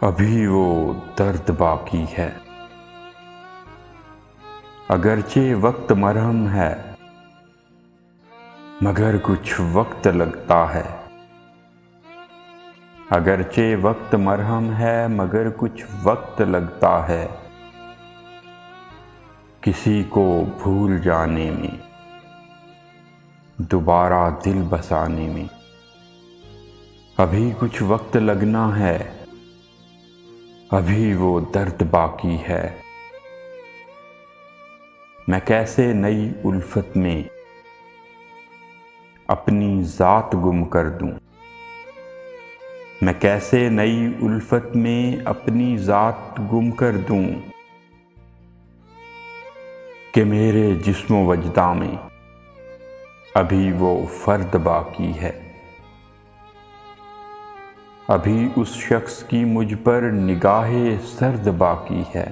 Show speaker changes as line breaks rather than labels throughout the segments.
अभी वो दर्द बाकी है, अगरचे वक्त मरहम है, मगर कुछ वक्त लगता है। अगरचे वक्त मरहम है, मगर कुछ वक्त लगता है। किसी को भूल जाने में, दोबारा दिल बसाने में अभी कुछ वक्त लगना है। अभी वो दर्द बाकी है। मैं कैसे नई उल्फत में अपनी ज़ात गुम कर दूं। मैं कैसे नई उल्फत में अपनी ज़ात गुम कर दूं कि मेरे जिस्म वजदा में अभी वो फ़र्द बाकी है। अभी उस शख्स की मुझ पर निगाहे सर्द बाकी है।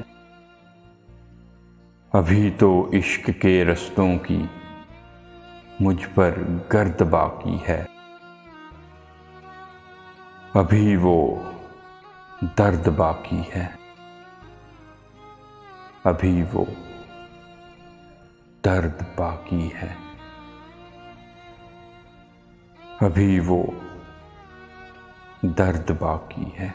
अभी तो इश्क के रस्तों की मुझ पर गर्द बाकी है। अभी वो दर्द बाकी है। अभी वो दर्द बाकी है। अभी वो दर्द बाकी है।